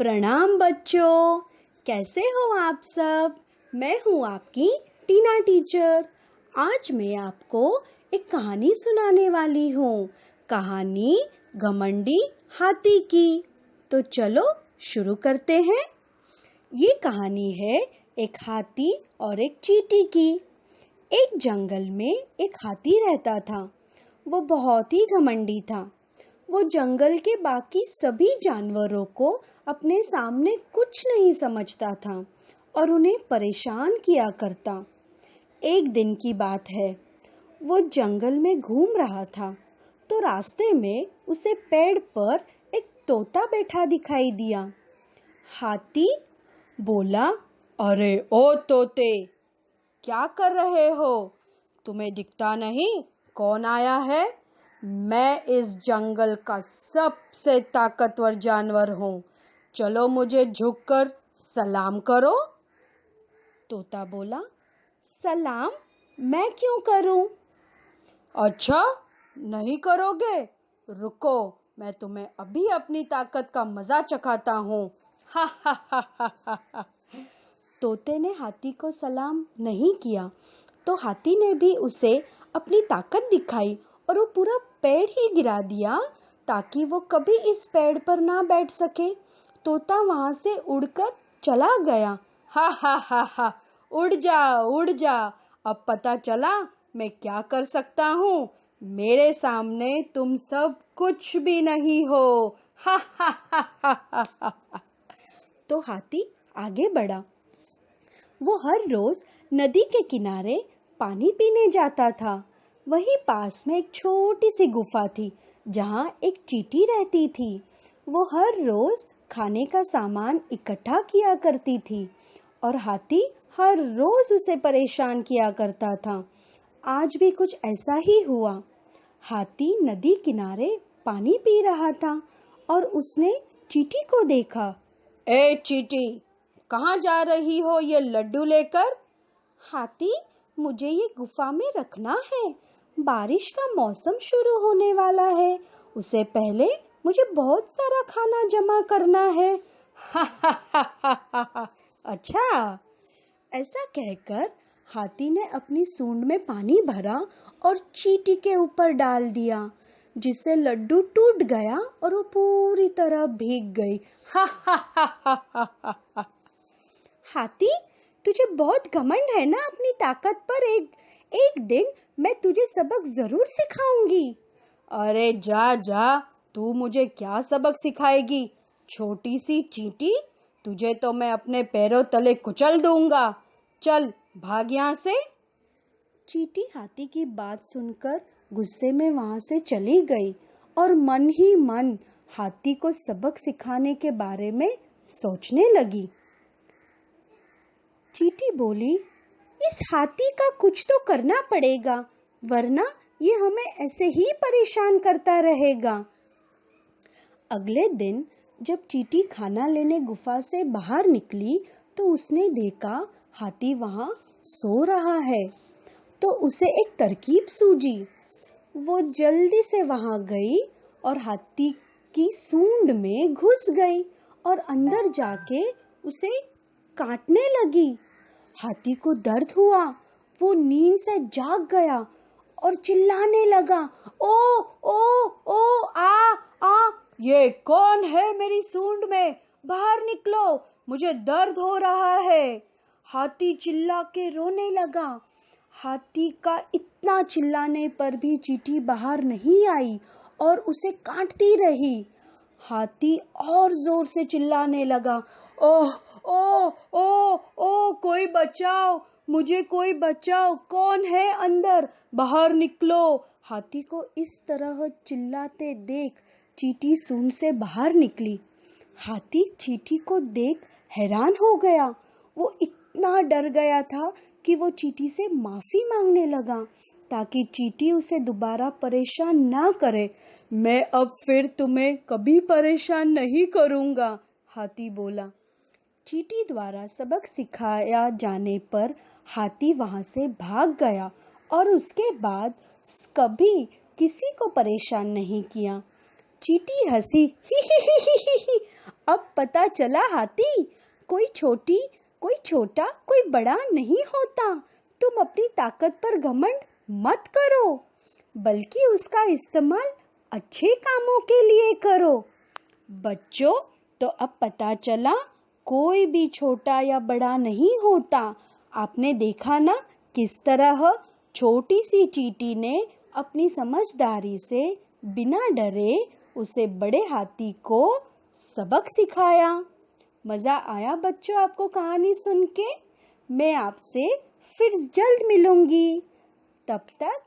प्रणाम बच्चों, कैसे हो आप सब। मैं हूँ आपकी टीना टीचर। आज मैं आपको एक कहानी सुनाने वाली हूँ। कहानी घमंडी हाथी की। तो चलो शुरू करते हैं। ये कहानी है एक हाथी और एक चींटी की। एक जंगल में एक हाथी रहता था। वो बहुत ही घमंडी था। वो जंगल के बाकी सभी जानवरों को अपने सामने कुछ नहीं समझता था और उन्हें परेशान किया करता। एक दिन की बात है, वो जंगल में घूम रहा था तो रास्ते में उसे पेड़ पर एक तोता बैठा दिखाई दिया। हाथी बोला, अरे ओ तोते, क्या कर रहे हो? तुम्हें दिखता नहीं कौन आया है? मैं इस जंगल का सबसे ताकतवर जानवर हूँ। चलो मुझे झुककर सलाम करो। तोता बोला, सलाम मैं क्यों करूँ? अच्छा, नहीं करोगे? रुको, मैं तुम्हें अभी अपनी ताकत का मजा चखाता हूँ। हा हा हा हा हा। तोते ने हाथी को सलाम नहीं किया तो हाथी ने भी उसे अपनी ताकत दिखाई और वो पूरा पेड़ ही गिरा दिया ताकि वो कभी इस पेड़ पर ना बैठ सके। तोता वहां से उड़कर चला गया। हा हा हा हा, उड़ जा उड़ जा। अब पता चला मैं क्या कर सकता हूँ। मेरे सामने तुम सब कुछ भी नहीं हो। हा हा हा हा हा हा। तो हाथी आगे बढ़ा। वो हर रोज नदी के किनारे पानी पीने जाता था। वहीं पास में एक छोटी सी गुफा थी जहाँ एक चींटी रहती थी। वो हर रोज खाने का सामान इकट्ठा किया करती थी और हाथी हर रोज उसे परेशान किया करता था। आज भी कुछ ऐसा ही हुआ। हाथी नदी किनारे पानी पी रहा था और उसने चींटी को देखा। ए चींटी, कहाँ जा रही हो ये लड्डू लेकर? हाथी, मुझे ये गुफा में रखना है। बारिश का मौसम शुरू होने वाला है। उससे पहले मुझे बहुत सारा खाना जमा करना है। हा हा हा हा हा हा। अच्छा, ऐसा कहकर हाथी ने अपनी सूंड में पानी भरा और चींटी के ऊपर डाल दिया, जिससे लड्डू टूट गया और वो पूरी तरह भीग गई। हा हा हा हा हा हा। हाथी, तुझे बहुत घमंड है ना अपनी ताकत पर। एक दिन मैं तुझे सबक जरूर सिखाऊंगी। अरे जा जा, तू मुझे क्या सबक सिखाएगी? छोटी सी चींटी, तुझे तो मैं अपने पैरों तले कुचल दूंगा। चल भाग यहाँ से। चींटी हाथी की बात सुनकर गुस्से में वहां से चली गई और मन ही मन हाथी को सबक सिखाने के बारे में सोचने लगी। चींटी बोली, इस हाथी का कुछ तो करना पड़ेगा, वरना ये हमें ऐसे ही परेशान करता रहेगा। अगले दिन जब चींटी खाना लेने गुफा से बाहर निकली तो उसने देखा हाथी वहां सो रहा है। तो उसे एक तरकीब सूझी। वो जल्दी से वहां गई और हाथी की सूंड में घुस गई और अंदर जाके उसे काटने लगी। हाथी को दर्द हुआ। वो नींद से जाग गया और चिल्लाने लगा, ओ ओ ओ, आ, ये कौन है मेरी सूंड में? बाहर निकलो, मुझे दर्द हो रहा है। हाथी चिल्ला के रोने लगा। हाथी का इतना चिल्लाने पर भी चींटी बाहर नहीं आई और उसे काटती रही। हाथी और जोर से चिल्लाने लगा, ओह ओ ओ ओ, कोई बचाओ, मुझे कोई बचाओ, कौन है अंदर? बाहर निकलो। हाथी को इस तरह चिल्लाते देख चींटी सूंड से बाहर निकली। हाथी चींटी को देख हैरान हो गया। वो इतना डर गया था कि वो चींटी से माफी मांगने लगा ताकि चींटी उसे दोबारा परेशान ना करे। मैं अब फिर तुम्हें कभी परेशान नहीं करूंगा, हाथी बोला। चींटी द्वारा सबक सिखाया जाने पर हाथी वहां से भाग गया और उसके बाद कभी किसी को परेशान नहीं किया। चींटी हंसी, ही। अब पता चला हाथी, कोई छोटा कोई बड़ा नहीं होता। तुम अपनी ताकत पर घमंड मत करो, बल्कि उसका इस्तेमाल अच्छे कामों के लिए करो। बच्चों, तो अब पता चला कोई भी छोटा या बड़ा नहीं होता। आपने देखा ना किस तरह छोटी सी चींटी ने अपनी समझदारी से बिना डरे उसे बड़े हाथी को सबक सिखाया। मज़ा आया बच्चों आपको कहानी सुन के? मैं आपसे फिर जल्द मिलूंगी। तब तक